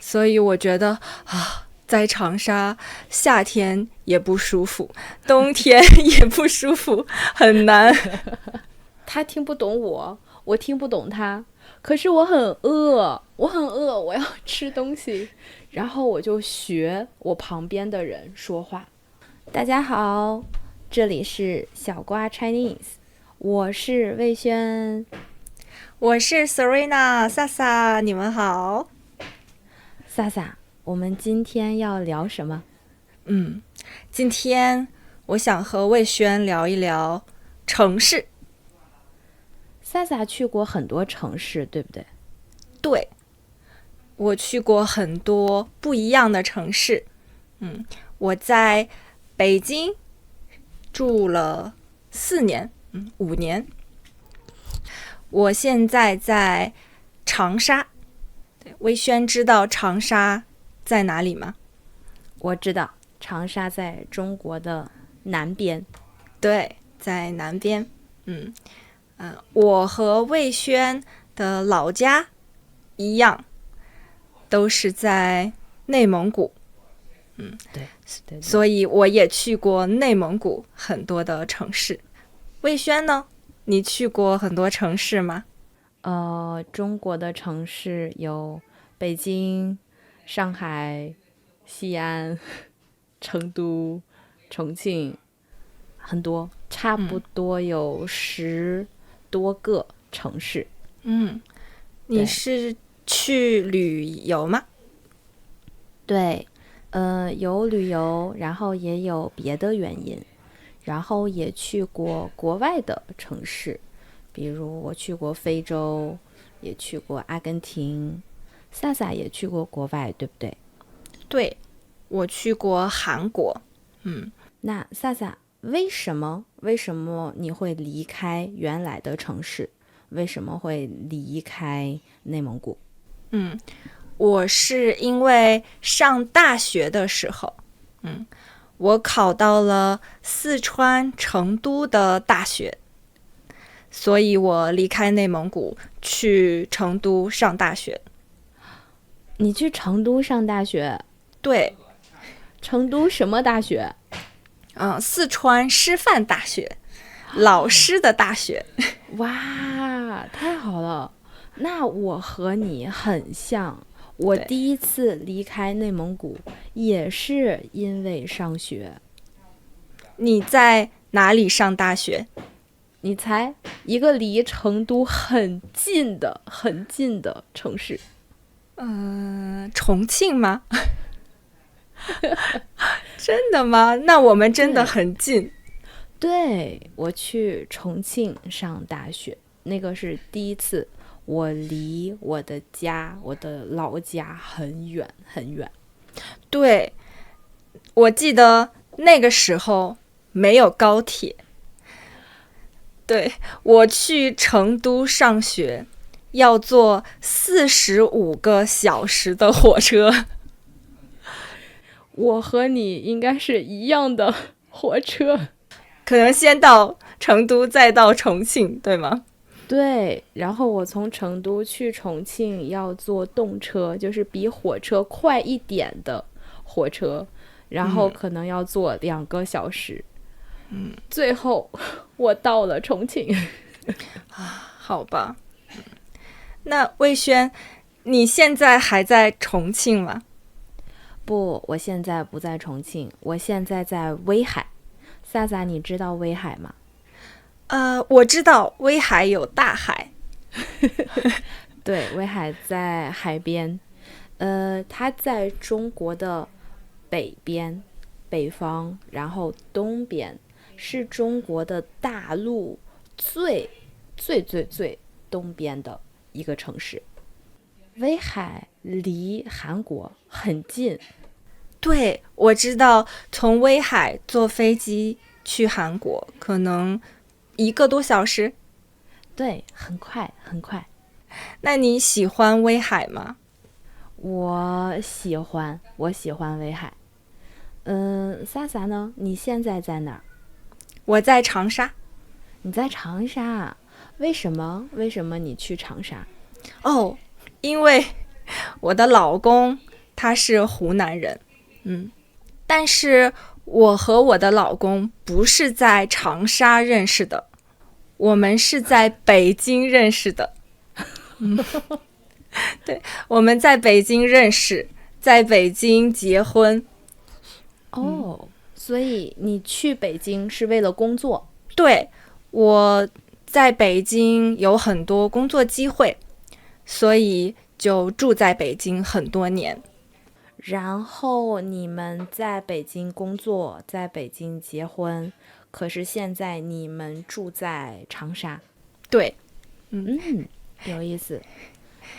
所以我觉得在长沙夏天也不舒服，冬天也不舒服，很难。他听不懂我，我听不懂他，可是我很饿，我要吃东西，然后我就学我旁边的人说话。大家好，这里是小瓜 Chinese， 我是魏轩。我是 Serena 萨萨，你们好。萨萨，我们今天要聊什么？今天我想和魏轩聊一聊城市。萨萨去过很多城市，对不对？对，我去过很多不一样的城市。我在北京住了4年，5年。我现在在长沙。魏轩知道长沙在哪里吗？我知道，长沙在中国的南边。对，在南边。我和魏轩的老家一样，都是在内蒙古。对，所以我也去过内蒙古很多的城市。魏轩呢？你去过很多城市吗？中国的城市有北京、上海、西安、成都、重庆，很多，差不多有10多个城市。你是去旅游吗？对，有旅游，然后也有别的原因，然后也去过国外的城市，比如我去过非洲，也去过阿根廷。萨萨也去过国外，对不对？对，我去过韩国。那萨萨，为什么你会离开原来的城市？为什么会离开内蒙古？我是因为上大学的时候，我考到了四川成都的大学，所以我离开内蒙古去成都上大学。你去成都上大学？对，成都什么大学？四川师范大学，老师的大学。哇，太好了！那我和你很像，我对第一次离开内蒙古也是因为上学。你在哪里上大学？你猜，一个离成都很近的城市。重庆吗？真的吗？那我们真的很近。对，我去重庆上大学，那个是第一次，我离我的家，我的老家很远很远。对，我记得那个时候没有高铁。对，我去成都上学要坐45个小时的火车。我和你应该是一样的火车。可能先到成都再到重庆，对吗？对，然后我从成都去重庆要坐动车，就是比火车快一点的火车，然后可能要坐2个小时。最后我到了重庆。好吧。那魏轩，你现在还在重庆吗？不，我现在不在重庆，我现在在威海。萨萨，你知道威海吗？我知道威海有大海。对，威海在海边，它在中国的北边、北方，然后东边，是中国的大陆最东边的一个城市。威海离韩国很近。对，我知道，从威海坐飞机去韩国可能1个多小时。对，很快很快。那你喜欢威海吗？我喜欢威海。萨萨呢？你现在在哪儿？我在长沙。你在长沙？为什么你去长沙？因为我的老公他是湖南人，但是我和我的老公不是在长沙认识的，我们是在北京认识的。对，我们在北京认识，在北京结婚。所以你去北京是为了工作？对，我在北京有很多工作机会，所以就住在北京很多年。然后你们在北京工作，在北京结婚，可是现在你们住在长沙。对，有意思。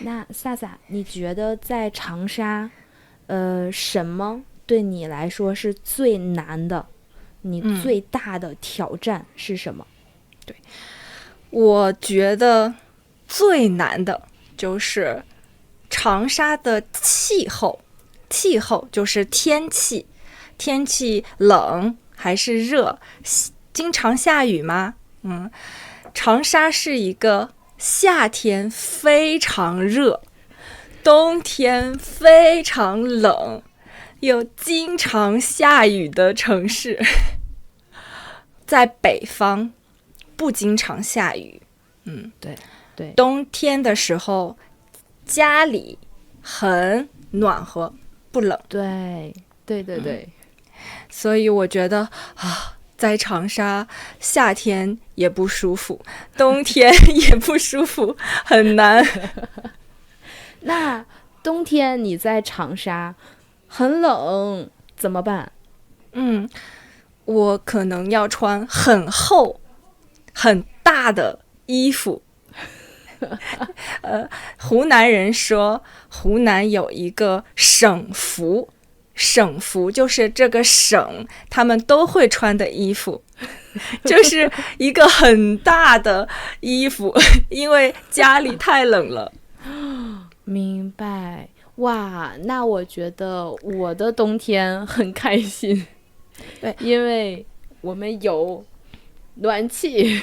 那萨萨，你觉得在长沙，什么对你来说是最难的？你最大的挑战是什么？对，我觉得最难的就是长沙的气候。气候就是天气，天气冷还是热，经常下雨吗？长沙是一个夏天非常热，冬天非常冷，又经常下雨的城市。在北方不经常下雨，对，冬天的时候家里很暖和，不冷。对，所以我觉得在长沙夏天也不舒服，冬天也不舒服，很难。那冬天你在长沙很冷怎么办？我可能要穿很厚很大的衣服。湖南人说湖南有一个省服，省服就是这个省他们都会穿的衣服，就是一个很大的衣服，因为家里太冷了。明白。哇，那我觉得我的冬天很开心。对，因为我们有暖气。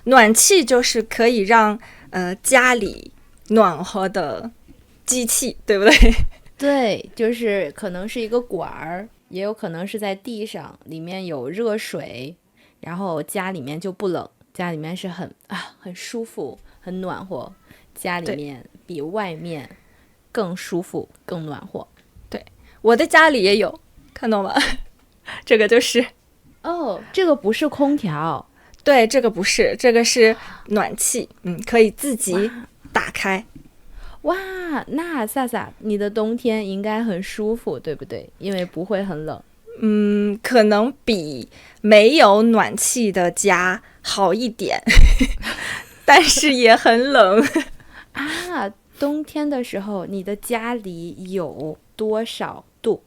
暖气就是可以让家里暖和的机器，对不对？对，就是可能是一个管儿，也有可能是在地上，里面有热水，然后家里面就不冷，家里面是很舒服，很暖和，家里面比外面更舒服，更暖和。对，我的家里也有，看到吗？这个就是这个不是空调。对，这个不是，这个是暖气，可以自己打开。哇，那萨萨，你的冬天应该很舒服，对不对？因为不会很冷。可能比没有暖气的家好一点，但是也很冷。冬天的时候，你的家里有多少度？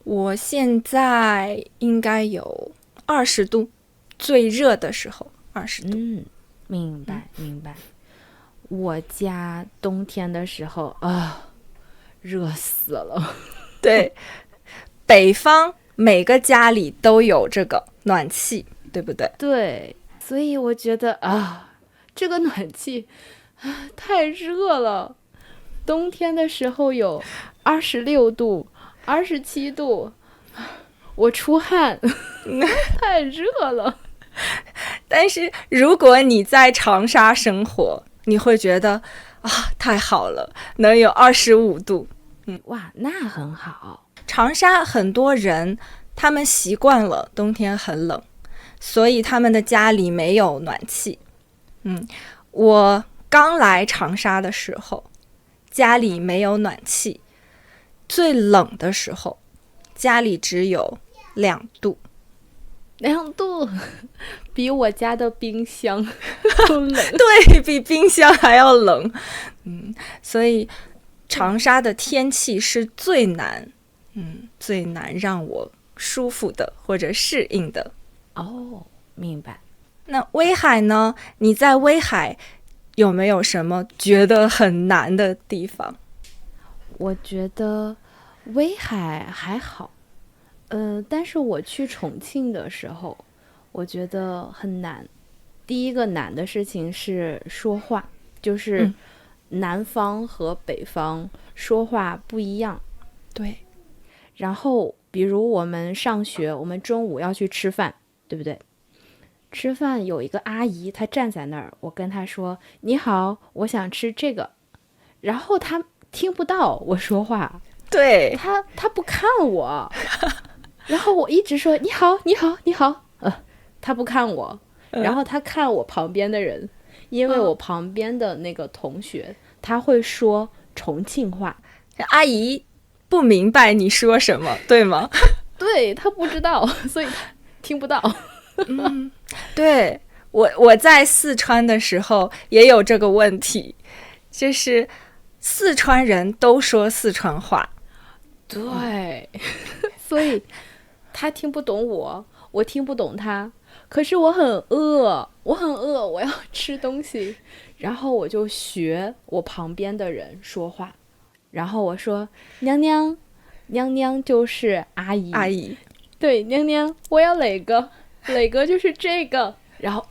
我现在应该有20度，最热的时候20度。明白。我家冬天的时候热死了。对，北方每个家里都有这个暖气，对不对？对，所以我觉得这个暖气太热了。冬天的时候有26度、27度，我出汗，太热了。但是如果你在长沙生活，你会觉得太好了，能有25度。哇，那很好。长沙很多人他们习惯了冬天很冷，所以他们的家里没有暖气。我刚来长沙的时候，家里没有暖气，最冷的时候家里只有2度。2度比我家的冰箱都冷。对，比冰箱还要冷。所以长沙的天气是最难让我舒服的或者适应的。明白。那威海呢？你在威海有没有什么觉得很难的地方？我觉得威海还好，但是我去重庆的时候，我觉得很难。第一个难的事情是说话，就是南方和北方说话不一样。对，然后比如我们上学，我们中午要去吃饭，对不对？吃饭有一个阿姨，她站在那儿，我跟她说你好，我想吃这个，然后她听不到我说话，对，她不看我，然后我一直说你好你好你好，她不看我，然后她看我旁边的人，因为我旁边的那个同学他会说重庆话，阿姨不明白你说什么，对吗？对，他不知道，所以他听不到。对，我在四川的时候也有这个问题，就是四川人都说四川话，对，所以他听不懂我，我听不懂他。可是我很饿，我要吃东西，然后我就学我旁边的人说话，然后我说娘娘，娘娘就是阿姨，阿姨，对，娘娘，我要哪个，哪个就是这个，然后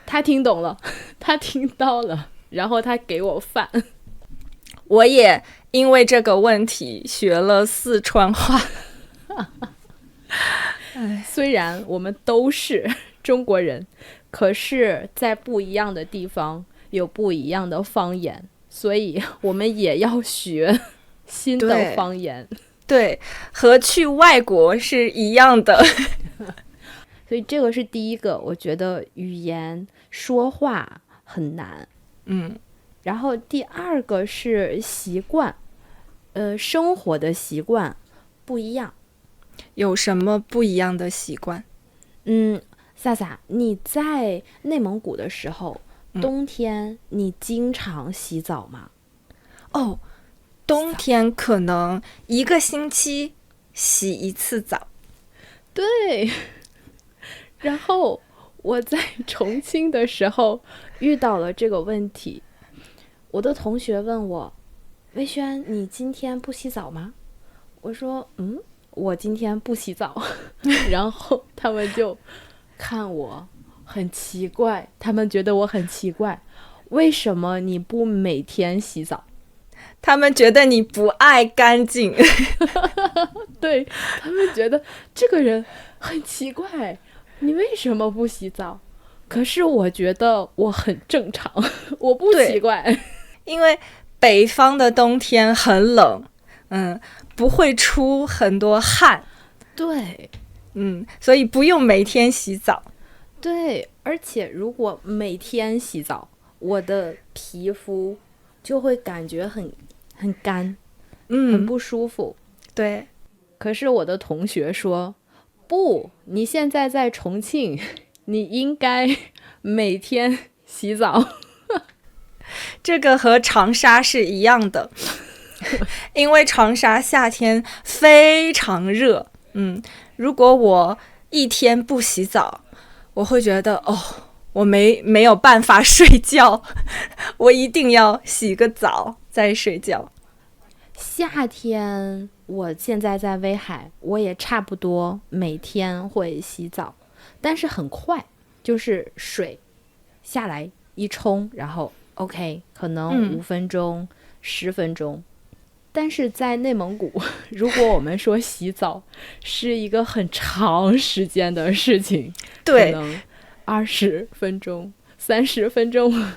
他听懂了，他听到了，然后他给我饭。我也因为这个问题学了四川话。虽然我们都是中国人，可是在不一样的地方有不一样的方言，所以我们也要学新的方言。对，和去外国是一样的。所以这个是第一个，我觉得语言说话很难。然后第二个是习惯，生活的习惯不一样。有什么不一样的习惯？萨萨，你在内蒙古的时候，冬天你经常洗澡吗？冬天可能1个星期洗1次澡。对。然后我在重庆的时候遇到了这个问题，我的同学问我，魏轩，你今天不洗澡吗？我说我今天不洗澡。然后他们就看我很奇怪，他们觉得我很奇怪，为什么你不每天洗澡？他们觉得你不爱干净。对，他们觉得这个人很奇怪，你为什么不洗澡？可是我觉得我很正常，我不奇怪。因为北方的冬天很冷，不会出很多汗。对，所以不用每天洗澡。对，而且如果每天洗澡，我的皮肤就会感觉很干，很不舒服。对。可是我的同学说，不，你现在在重庆，你应该每天洗澡。这个和长沙是一样的。因为长沙夏天非常热，如果我一天不洗澡，我会觉得我没有办法睡觉，我一定要洗个澡再睡觉。夏天我现在在威海，我也差不多每天会洗澡，但是很快，就是水下来一冲，然后 OK， 可能5分钟、10分钟。但是在内蒙古，如果我们说洗澡是一个很长时间的事情，对，可能20分钟、30分钟，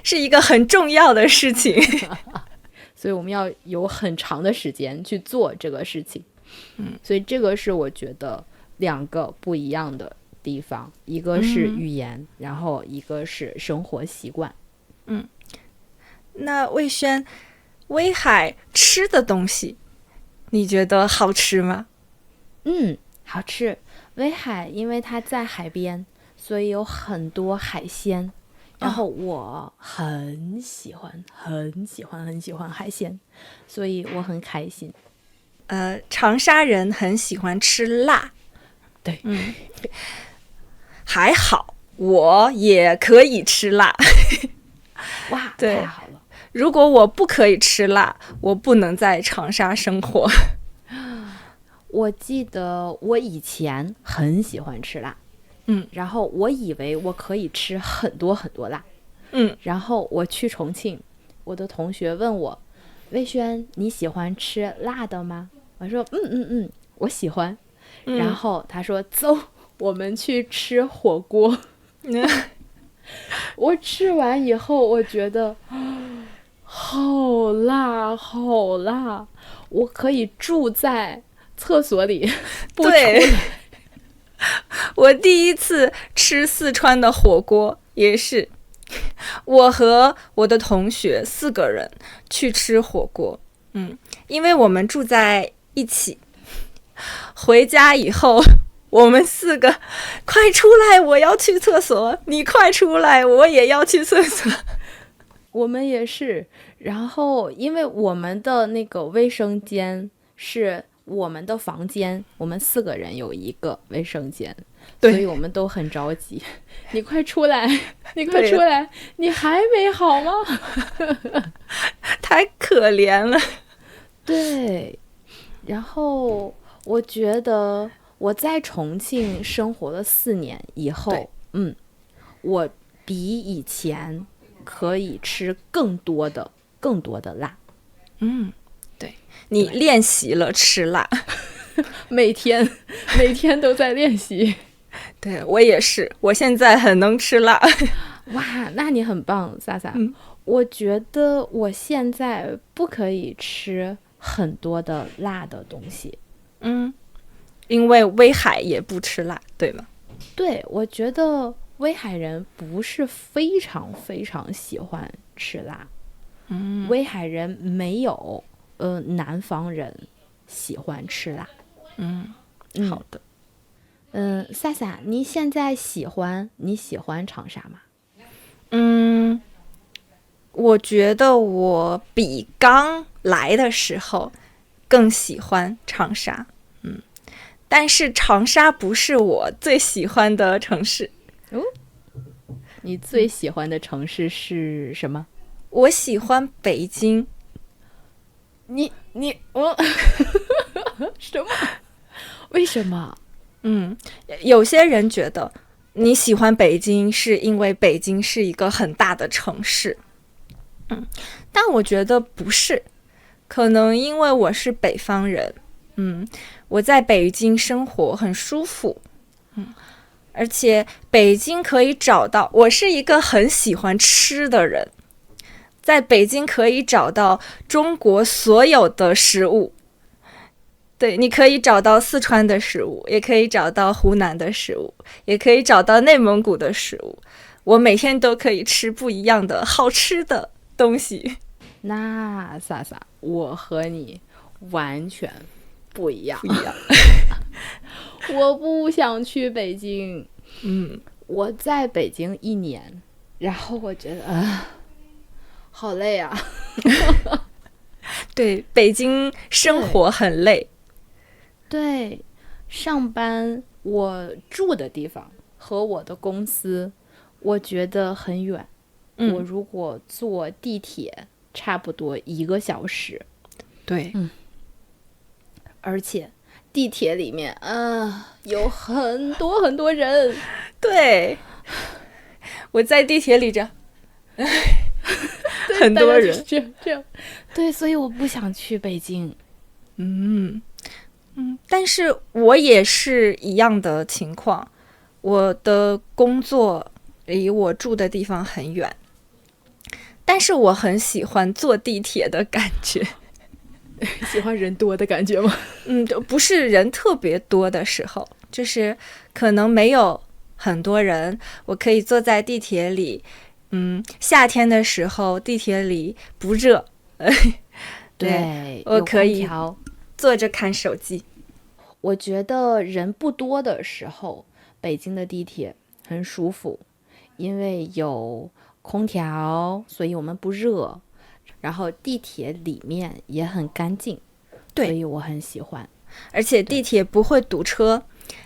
是一个很重要的事情。所以我们要有很长的时间去做这个事情。所以这个是我觉得2个不一样的地方，一个是语言，然后一个是生活习惯。那魏轩，威海吃的东西你觉得好吃吗？好吃。威海因为它在海边，所以有很多海鲜，然后我很喜欢海鲜，所以我很开心。长沙人很喜欢吃辣。对，还好我也可以吃辣。哇，对，太好了。如果我不可以吃辣，我不能在长沙生活。我记得我以前很喜欢吃辣，然后我以为我可以吃很多很多辣，然后我去重庆，我的同学问我，魏轩，你喜欢吃辣的吗？我说我喜欢。然后他说走，我们去吃火锅。我吃完以后，我觉得好辣，好辣！我可以住在厕所里不出对，来。我第一次吃四川的火锅也是，我和我的同学4个人去吃火锅。因为我们住在一起，回家以后我们4个快出来，我要去厕所，你快出来，我也要去厕所。我们也是，然后因为我们的那个卫生间是我们的房间，我们4个人有一个卫生间，所以我们都很着急。你快出来，你快出来，你还没好吗？太可怜了。对，然后我觉得我在重庆生活了4年以后，我比以前可以吃更多的辣。对，你练习了吃辣。每天都在练习。对，我也是，我现在很能吃辣。哇，那你很棒，萨萨。我觉得我现在不可以吃很多的辣的东西。因为威海也不吃辣，对吗？对，我觉得威海人不是非常非常喜欢吃辣。威海人没有南方人喜欢吃辣。好的。萨萨，你现在喜欢长沙吗？我觉得我比刚来的时候更喜欢长沙。但是长沙不是我最喜欢的城市。你最喜欢的城市是什么？我喜欢北京。什么？为什么？有些人觉得你喜欢北京是因为北京是一个很大的城市。但我觉得不是，可能因为我是北方人。我在北京生活很舒服。而且北京可以找到，我是一个很喜欢吃的人，在北京可以找到中国所有的食物。对，你可以找到四川的食物，也可以找到湖南的食物，也可以找到内蒙古的食物。我每天都可以吃不一样的好吃的东西。那萨萨，我和你完全不一样。我不想去北京。我在北京1年，然后我觉得好累啊。对，北京生活很累。对，上班我住的地方和我的公司，我觉得很远。我如果坐地铁，差不多1个小时。对，而且地铁里面有很多很多人。对，我在地铁里这很多人这样。对，所以我不想去北京。但是我也是一样的情况，我的工作离我住的地方很远，但是我很喜欢坐地铁的感觉。喜欢人多的感觉吗？不是人特别多的时候，就是可能没有很多人，我可以坐在地铁里。夏天的时候地铁里不热。对，我可以坐着看手机。我觉得人不多的时候，北京的地铁很舒服，因为有空调，所以我们不热。然后地铁里面也很干净，对，所以我很喜欢。而且地铁不会堵车，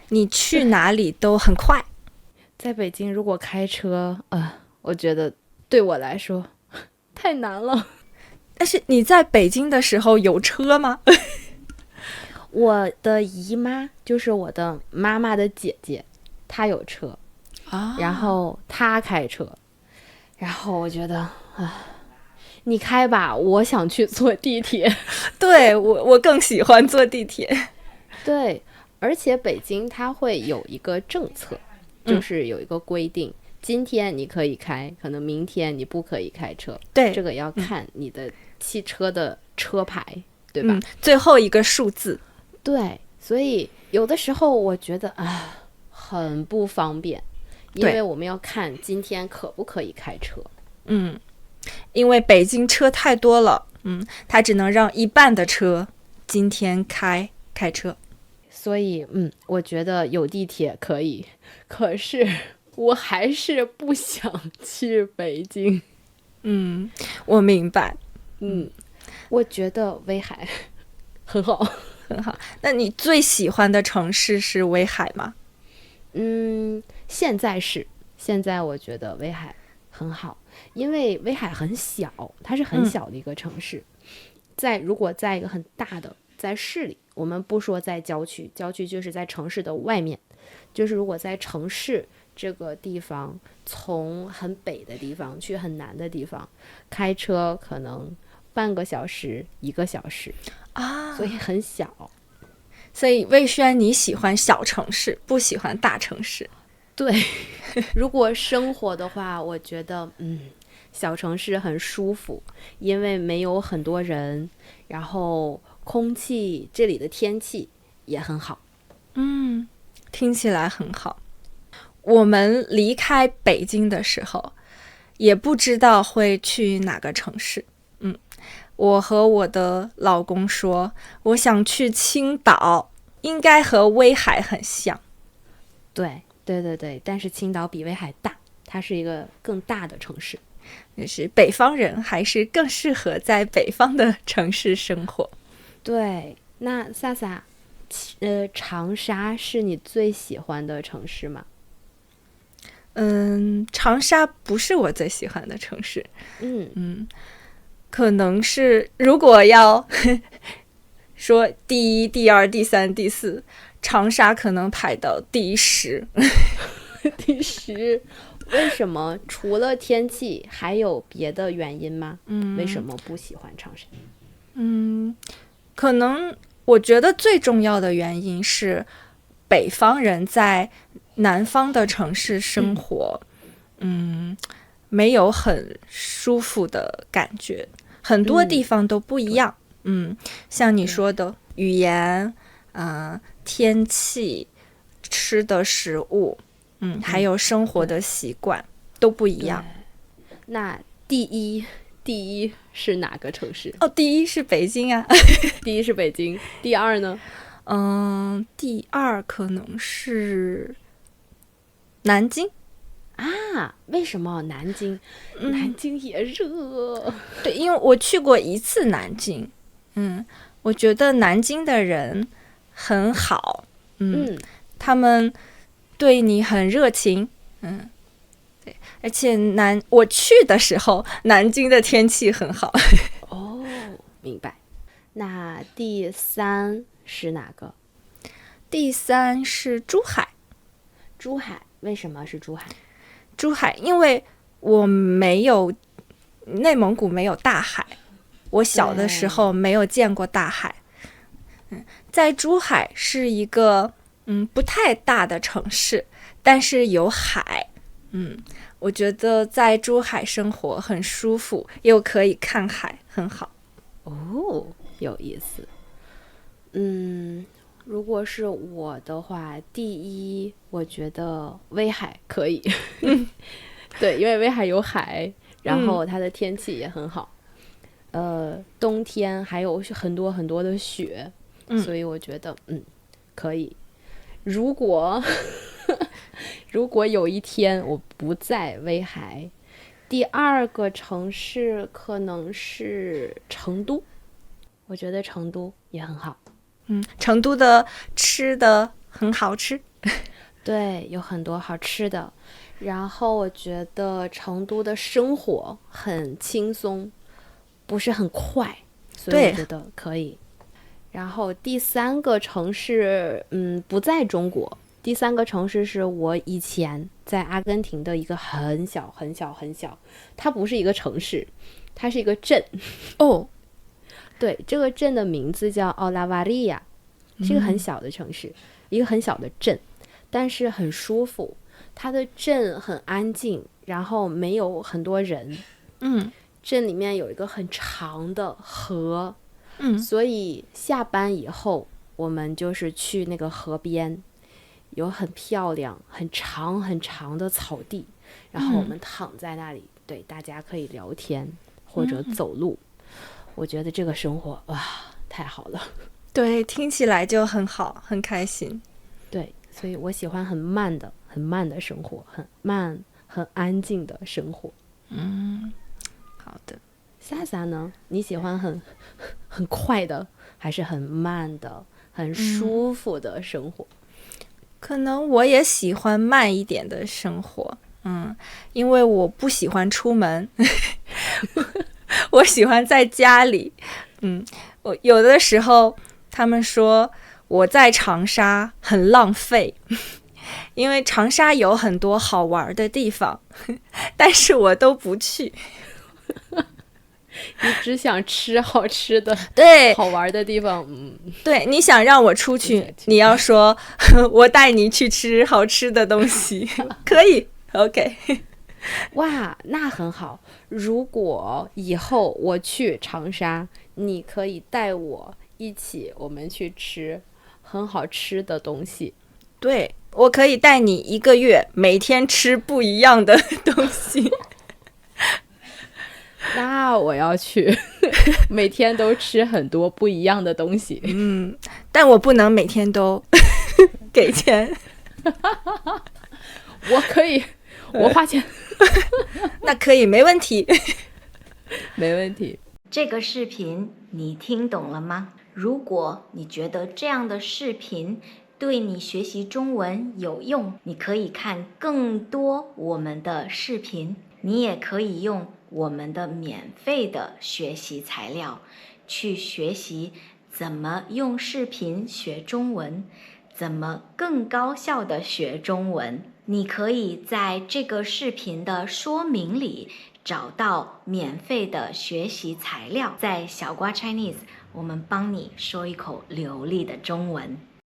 你去哪里都很快。在北京如果开车，我觉得对我来说太难了。但是你在北京的时候有车吗？我的姨妈就是我的妈妈的姐姐，她有车。然后她开车，然后我觉得啊，你开吧，我想去坐地铁。对，我更喜欢坐地铁。对，而且北京它会有一个政策，就是有一个规定，今天你可以开，可能明天你不可以开车。对，这个要看你的汽车的车牌，对吧？最后一个数字。对，所以有的时候我觉得啊，很不方便，因为我们要看今天可不可以开车。因为北京车太多了，它只能让一半的车今天开车。所以我觉得有地铁可以，可是我还是不想去北京。我明白。我觉得威海很好。很好。那你最喜欢的城市是威海吗？现在我觉得威海很好，因为威海很小，它是很小的一个城市。如果在一个很大的在市里，我们不说在郊区，郊区就是在城市的外面，就是如果在城市这个地方，从很北的地方去很南的地方，开车可能半个小时1个小时啊，所以很小。所以魏轩你喜欢小城市，不喜欢大城市？对，如果生活的话，我觉得小城市很舒服，因为没有很多人，然后空气这里的天气也很好。听起来很好。我们离开北京的时候，也不知道会去哪个城市。我和我的老公说，我想去青岛，应该和威海很像。对，但是青岛比威海大，它是一个更大的城市。就是北方人还是更适合在北方的城市生活。对，那萨萨，长沙是你最喜欢的城市吗？长沙不是我最喜欢的城市。可能是如果要说第一、第二、第三、第四，长沙可能排到第10。第10，为什么？除了天气，还有别的原因吗？为什么不喜欢长沙？可能我觉得最重要的原因是北方人在南方的城市生活，没有很舒服的感觉，很多地方都不一样。像你说的语言，天气，吃的食物，还有生活的习惯都不一样。那第一是哪个城市？第一是北京啊。第一是北京，第二呢？第二可能是南京啊。为什么南京？南京也热。对，因为我去过一次南京。我觉得南京的人很好。他们对你很热情。对，而且我去的时候，南京的天气很好。明白。那第3是哪个？第3是珠海。珠海，为什么是珠海？珠海，因为我没有内蒙古没有大海，我小的时候没有见过大海。在珠海是一个不太大的城市，但是有海。我觉得在珠海生活很舒服，又可以看海，很好。有意思。如果是我的话，第一，我觉得威海可以。对，因为威海有海，然后它的天气也很好。冬天还有很多很多的雪，所以我觉得可以。如果有一天我不在威海，第2个城市可能是成都。我觉得成都也很好。成都的吃的很好吃。对，有很多好吃的。然后我觉得成都的生活很轻松，不是很快，所以我觉得可以。然后第3个城市不在中国，第3个城市是我以前在阿根廷的一个很小很小很小，它不是一个城市，它是一个镇。哦，对，这个镇的名字叫奥拉瓦利亚，是一个很小的城市，一个很小的镇，但是很舒服。它的镇很安静，然后没有很多人。镇里面有一个很长的河，所以下班以后我们就是去那个河边，有很漂亮很长很长的草地，然后我们躺在那里，对，大家可以聊天或者走路。我觉得这个生活哇，太好了。对，听起来就很好，很开心。对，所以我喜欢很慢的生活，很慢很安静的生活。好的。莎莎呢？你喜欢很快的，还是很慢的、很舒服的生活？可能我也喜欢慢一点的生活，因为我不喜欢出门，我喜欢在家里。我有的时候他们说我在长沙很浪费，因为长沙有很多好玩的地方，但是我都不去。你只想吃好吃的，对，好玩的地方。对，你想让我出去，你要说我带你去吃好吃的东西，可以 ，OK。哇，那很好。如果以后我去长沙，你可以带我一起，我们去吃很好吃的东西。对，我可以带你1个月，每天吃不一样的东西。那我要去，每天都吃很多不一样的东西。但我不能每天都给钱。我可以，我花钱。那可以，没问题。没问题。这个视频你听懂了吗？如果你觉得这样的视频对你学习中文有用，你可以看更多我们的视频，你也可以用我们的免费的学习材料去学习怎么用视频学中文，怎么更高效的学中文。你可以在这个视频的说明里找到免费的学习材料，在小瓜 Chinese，我们帮你说一口流利的中文。